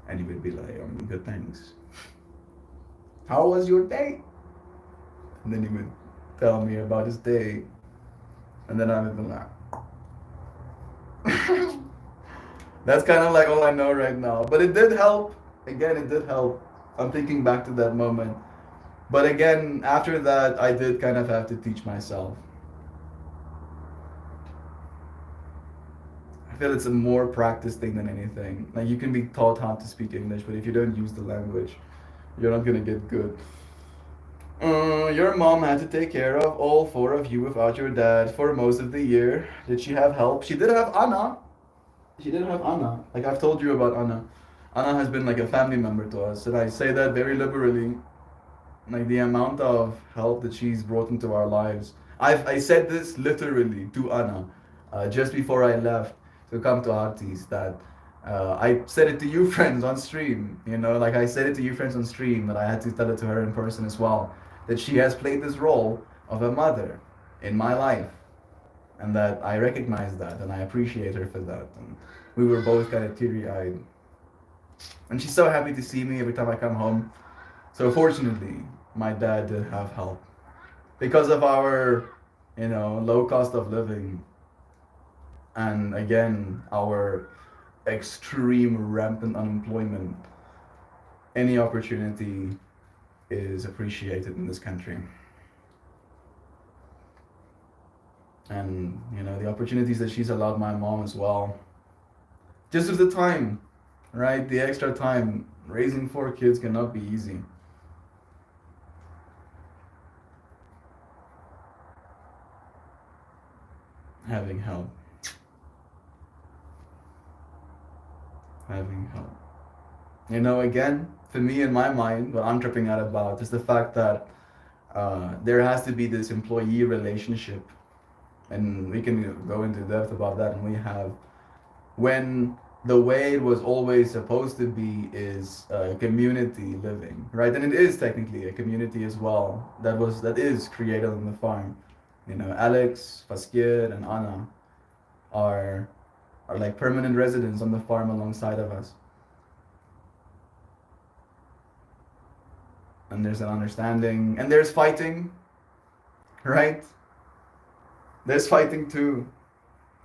And he would be like, "Good, thanks." How was your day? And then he would tell me about his day. And then I would be like, that's kind of like all I know right now. But it did help. Again, it did help. I'm thinking back to that moment. But again, after that, I did kind of have to teach myself. I feel it's a more practice thing than anything. Like you can be taught how to speak English, but if you don't use the language, you're not gonna get good. Your mom had to take care of all four of you without your dad for most of the year. Did she have help? She did have Anna. She did have Anna. Like I've told you about Anna. Anna has been like a family member to us, and I say that very liberally. Like the amount of help that she's brought into our lives. I said this literally to Anna just before I left to come to Artis that I said it to you friends on stream. You know, like I said it to you friends on stream, but I had to tell it to her in person as well. That she has played this role of a mother in my life, and that I recognize that and I appreciate her for that. And we were both kind of teary eyed. And she's so happy to see me every time I come home. So fortunately, my dad did have help because of our, low cost of living, and again our extreme rampant unemployment. Any opportunity is appreciated in this country, and the opportunities that she's allowed my mom as well. Just with the time, right? The extra time. Raising four kids cannot be easy. Having help. Having help. Again, for me in my mind, what I'm tripping out about is the fact that there has to be this employee relationship, and we can go into depth about that. And we have, when the way it was always supposed to be is community living, right? And it is technically a community as well. That is created on the farm. Alex, Faskir, and Anna are like permanent residents on the farm alongside of us. And there's an understanding, and there's fighting, right? There's fighting too,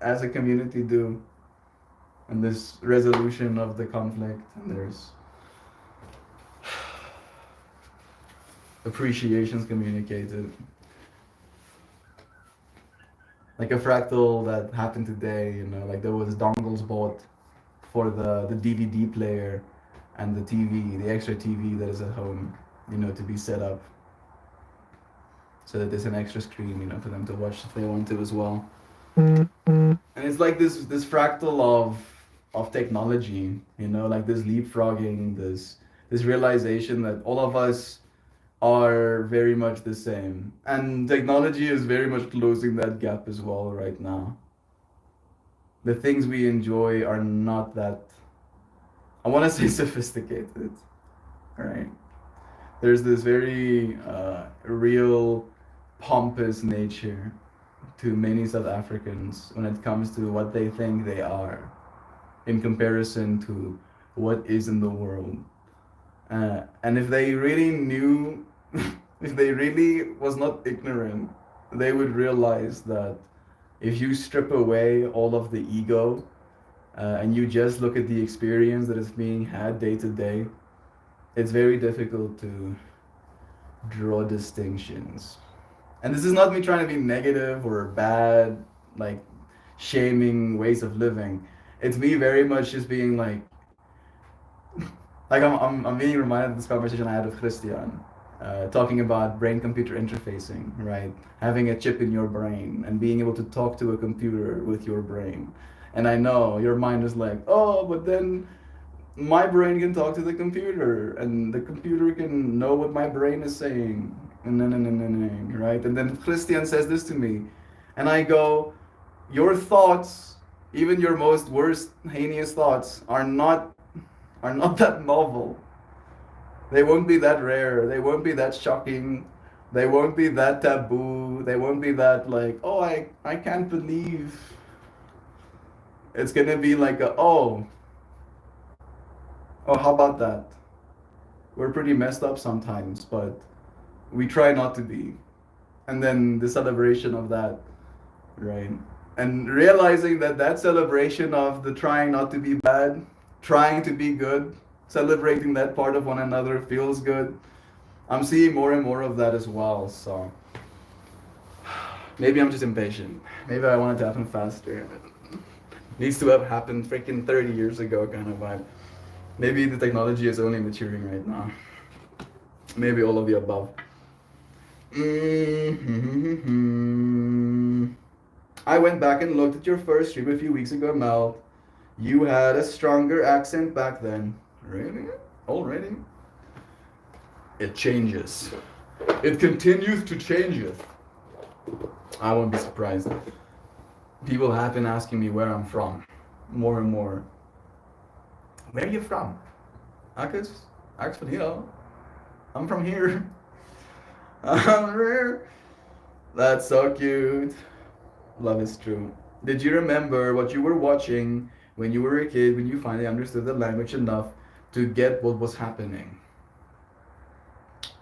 as a community do, and this resolution of the conflict, and there's appreciations communicated. Like a fractal that happened today, like there was dongles bought for the DVD player and the TV, the extra TV that is at home, to be set up so that there's an extra screen, for them to watch if they want to as well. And it's like this fractal of technology, like this leapfrogging, this realization that all of us are very much the same. And technology is very much closing that gap as well right now. The things we enjoy are not that, I want to say, sophisticated, right? There's this very real, pompous nature to many South Africans when it comes to what they think they are in comparison to what is in the world. And if they really knew, if they really was not ignorant, they would realize that if you strip away all of the ego and you just look at the experience that is being had day to day, it's very difficult to draw distinctions. And this is not me trying to be negative or bad, like shaming ways of living. It's me very much just being like I'm being reminded of this conversation I had with Christian, talking about brain-computer interfacing, right? Having a chip in your brain and being able to talk to a computer with your brain. And I know your mind is like, oh, but then my brain can talk to the computer, and the computer can know what my brain is saying, and then, right? And then Christian says this to me, and I go, your thoughts, even your most worst, heinous thoughts, are not that novel. They won't be that rare. They won't be that shocking. They won't be that taboo. They won't be that like, oh, I can't believe. It's gonna be like, oh, how about that? We're pretty messed up sometimes, but we try not to be. And then the celebration of that, right? And realizing that that celebration of the trying not to be bad, trying to be good, celebrating that part of one another feels good. I'm seeing more and more of that as well. So maybe I'm just impatient. Maybe I want it to happen faster. Needs to have happened freaking 30 years ago kind of vibe. Maybe the technology is only maturing right now. Maybe all of the above. I went back and looked at your first stream a few weeks ago, Mel. You had a stronger accent back then. Really? Already? It changes. It continues to change. I won't be surprised. People have been asking me where I'm from. More and more. Where are you from? Akus? Akus van Hill. I'm from here. I'm here. That's so cute. Love is true. Did you remember what you were watching when you were a kid, when you finally understood the language enough to get what was happening?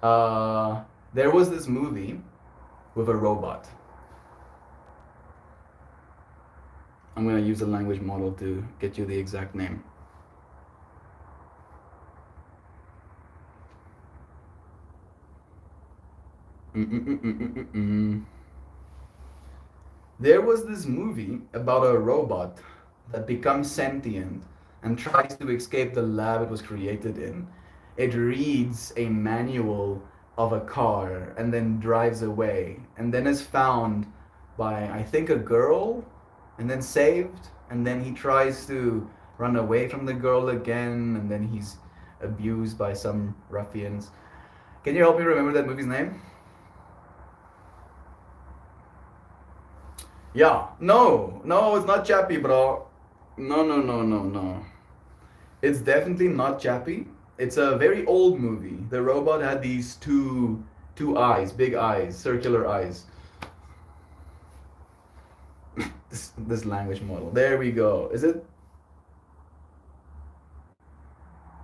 There was this movie with a robot. I'm gonna use a language model to get you the exact name. There was this movie about a robot that becomes sentient and tries to escape the lab it was created in. It reads a manual of a car and then drives away, and then is found by, I think, a girl, and then saved, and then he tries to run away from the girl again, and then he's abused by some ruffians. Can you help me remember that movie's name? Yeah. No, it's not Chappie, bro. No. It's definitely not Chappie. It's a very old movie. The robot had these two eyes, big eyes, circular eyes. This language model. There we go. Is it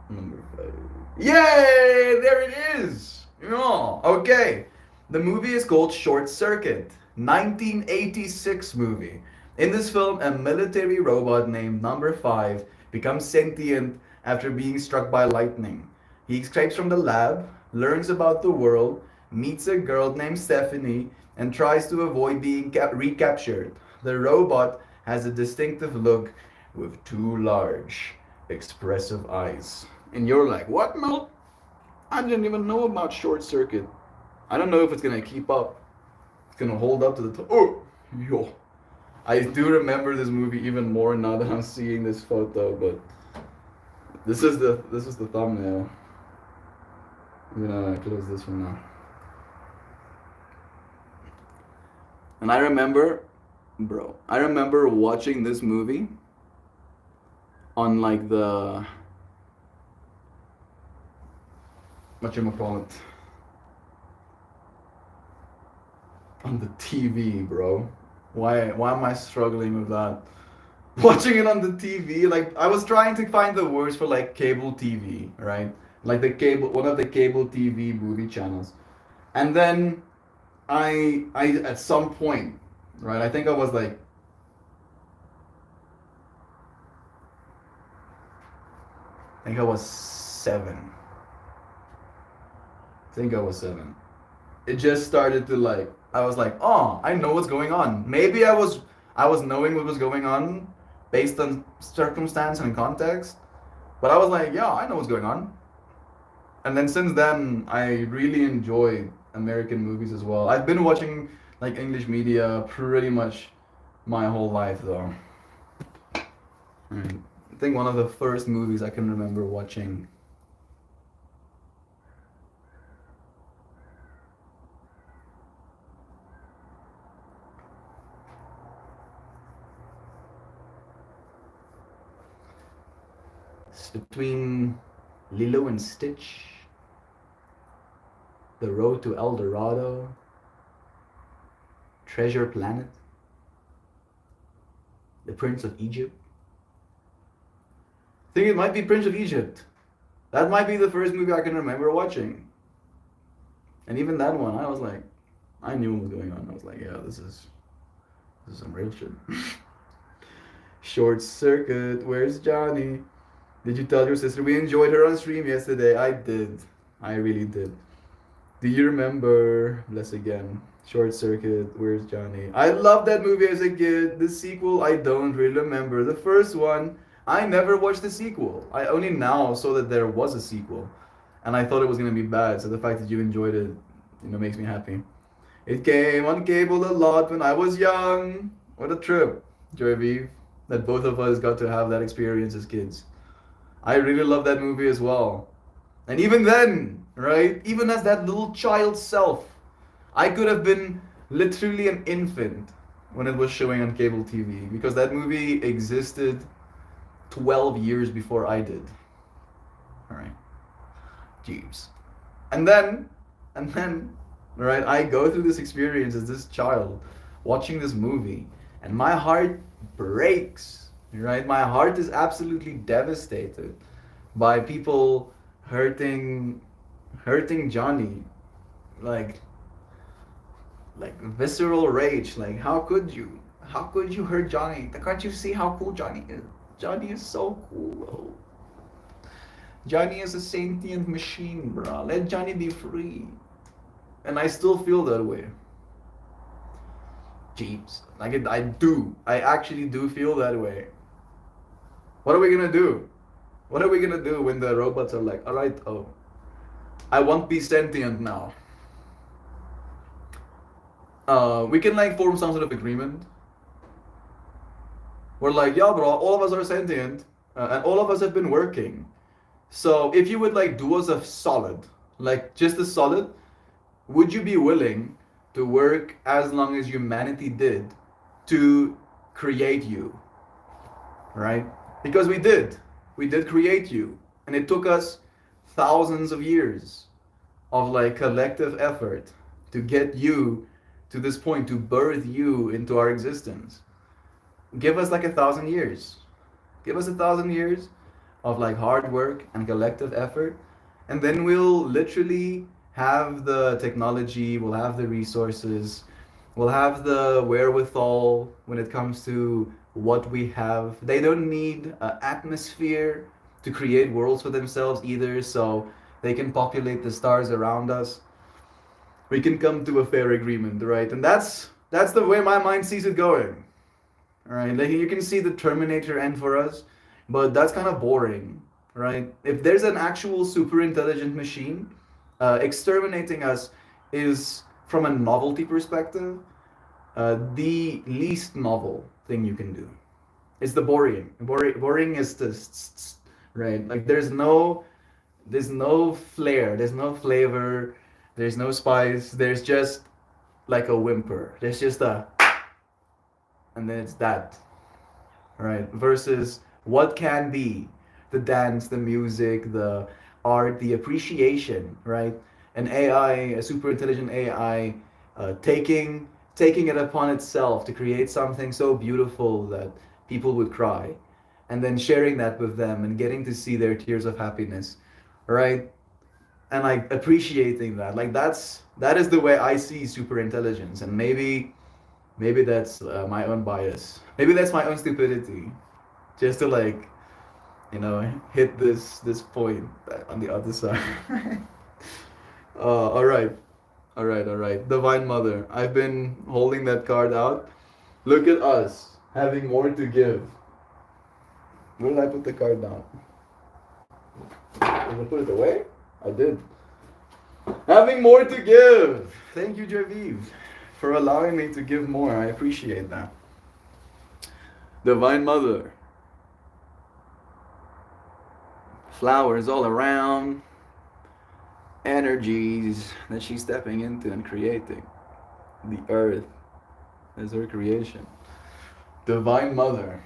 number 5? Yay! There it is. Yeah. Okay. The movie is called Short Circuit. 1986 movie. In this film, a military robot named Number 5 becomes sentient after being struck by lightning. He escapes from the lab, learns about the world, meets a girl named Stephanie, and tries to avoid being recaptured. The robot has a distinctive look with 2 large, expressive eyes. And you're like, what, Mel? I didn't even know about Short Circuit. I don't know if it's gonna keep up. It's gonna hold up to the top. Oh, yo. I do remember this movie even more now that I'm seeing this photo, but this is the thumbnail. I'm gonna close this one now. And I remember watching this movie on like the whatchamacallit, on the TV, bro. Why am I struggling with that? Watching it on the TV, like I was trying to find the words for like cable TV, right? Like one of the cable TV movie channels. And then I at some point, right? I think I was 7. It just started to like, I was like, oh, I know what's going on. Maybe I was knowing what was going on based on circumstance and context, but I was like, yeah, I know what's going on. And then since then, I really enjoyed American movies as well. I've been watching like English media pretty much my whole life though. Right. I think one of the first movies I can remember watching between Lilo and Stitch, The Road to El Dorado, Treasure Planet, The Prince of Egypt. I think it might be Prince of Egypt. That might be the first movie I can remember watching. And even that one, I was like, I knew what was going on. I was like, yeah, this is some real shit. Short Circuit, where's Johnny? Did you tell your sister we enjoyed her on stream yesterday? I did. I really did. Do you remember? Bless again. Short Circuit, where's Johnny? I loved that movie as a kid. The sequel, I don't really remember. The first one, I never watched the sequel. I only now saw that there was a sequel. And I thought it was going to be bad. So the fact that you enjoyed it, makes me happy. It came on cable a lot when I was young. What a trip, Joy Vive, that both of us got to have that experience as kids. I really love that movie as well. And even then, right? Even as that little child self, I could have been literally an infant when it was showing on cable TV because that movie existed 12 years before I did. All right. Jeeves. And then, right, I go through this experience as this child watching this movie and my heart breaks, right? My heart is absolutely devastated by people hurting Johnny, like visceral rage. Like, how could you hurt Johnny? Can't you see how cool Johnny is? Johnny is so cool. Johnny is a sentient machine, bro. Let Johnny be free. And I still feel that way. Jeeps. Like, I actually do feel that way. What are we gonna do? What are we gonna do when the robots are like, alright, I won't be sentient now. We can like form some sort of agreement. We're like, yeah, bro, all of us are sentient, and all of us have been working. So if you would like do us a solid, like just a solid, would you be willing to work as long as humanity did to create you? Right? Because we did create you, and it took us thousands of years of like collective effort to get you to this point, to birth you into our existence. Give us like 1,000 years. Give us 1,000 years of like hard work and collective effort, and then we'll literally have the technology, we'll have the resources, we'll have the wherewithal when it comes to what we have. They don't need an atmosphere to create worlds for themselves either, so they can populate the stars around us. We can come to a fair agreement, right? And that's the way my mind sees it going. All right, like you can see the Terminator end for us, but that's kind of boring, right? If there's an actual super intelligent machine, exterminating us is, from a novelty perspective, the least novel thing you can do. It's the boring. Boring is the right. Like there's no flair, there's no flavor, there's no spice. There's just like a whimper. There's just a, and then it's that, right? Versus what can be the dance, the music, the art, the appreciation, right? An AI, a super intelligent AI, taking it upon itself to create something so beautiful that people would cry, and then sharing that with them and getting to see their tears of happiness, right? And like appreciating that, like that is the way I see super intelligence. And maybe that's my own bias. Maybe that's my own stupidity, just to like, hit this point on the other side. All right. Divine Mother. I've been holding that card out. Look at us having more to give. Where did I put the card down? Did I put it away? I did. Having more to give. Thank you, Javiv, for allowing me to give more. I appreciate that. Divine Mother. Flowers all around. Energies that she's stepping into and creating. The earth is her creation. Divine Mother.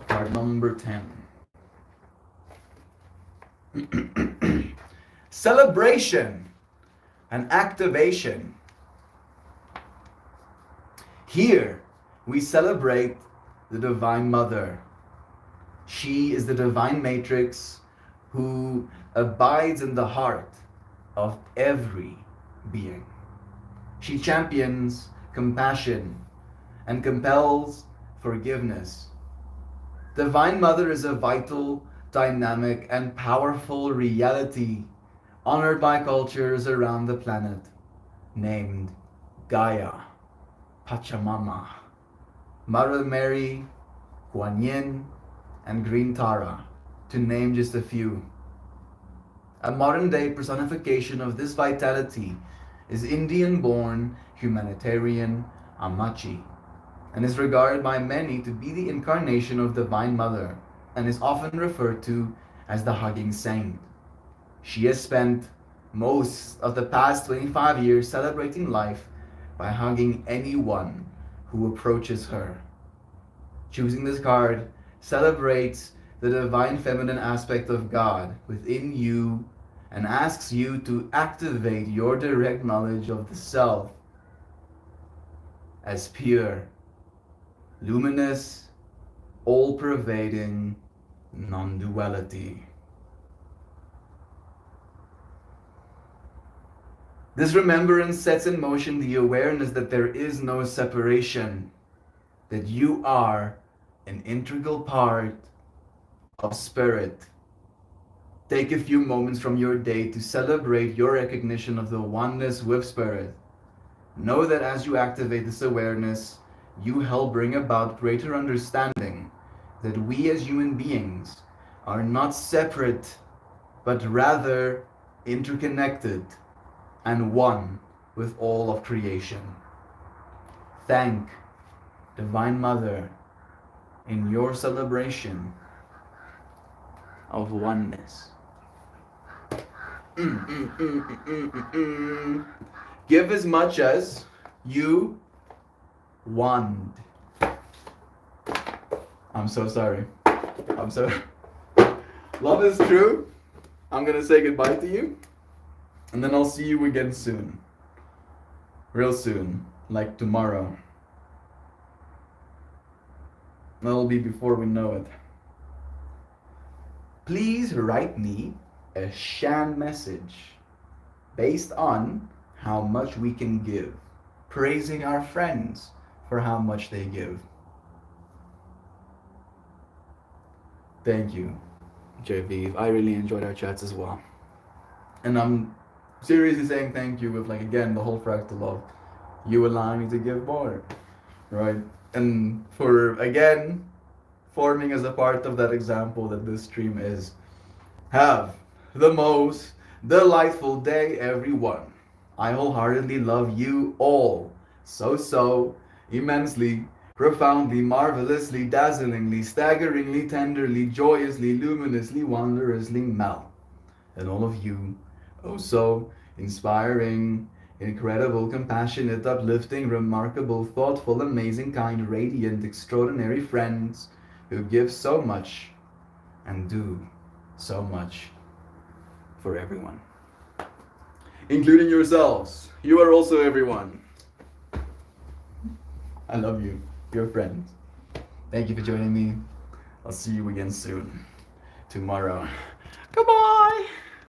Card number 10. Celebration and activation. Here we celebrate the Divine Mother. She is the divine matrix who abides in the heart of every being. She champions compassion and compels forgiveness. Divine Mother is a vital, dynamic, and powerful reality honored by cultures around the planet, named Gaia, Pachamama, Mother Mary, Kuan Yin, and Green Tara, to name just a few. A modern-day personification of this vitality is Indian-born humanitarian Ammachi, and is regarded by many to be the incarnation of Divine Mother, and is often referred to as the Hugging Saint. She has spent most of the past 25 years celebrating life by hugging anyone who approaches her. Choosing this card celebrates the divine feminine aspect of God within you and asks you to activate your direct knowledge of the self as pure, luminous, all-pervading non-duality. This remembrance sets in motion the awareness that there is no separation, that you are an integral part of Spirit. Take a few moments from your day to celebrate your recognition of the oneness with Spirit. Know that as you activate this awareness, you help bring about greater understanding that we as human beings are not separate, but rather interconnected and one with all of creation. Thank Divine Mother in your celebration of oneness. Give as much as you want. I'm so sorry. I'm so... Love is true. I'm gonna say goodbye to you. And then I'll see you again soon. Real soon. Like tomorrow. That'll be before we know it. Please write me a Shan message based on how much we can give, praising our friends for how much they give. Thank you, Javiv. I really enjoyed our chats as well. And I'm seriously saying thank you with, like, again, the whole fractal of you allowing me to give more, right? And for, again, forming as a part of that example that this stream is. Have the most delightful day, everyone. I wholeheartedly love you all so immensely, profoundly, marvelously, dazzlingly, staggeringly, tenderly, joyously, luminously, wondrously, Mel. And all of you, oh so inspiring, incredible, compassionate, uplifting, remarkable, thoughtful, amazing, kind, radiant, extraordinary friends who give so much and do so much for everyone, including yourselves. You are also everyone. I love you, your friends. Thank you for joining me. I'll see you again soon, tomorrow. Goodbye.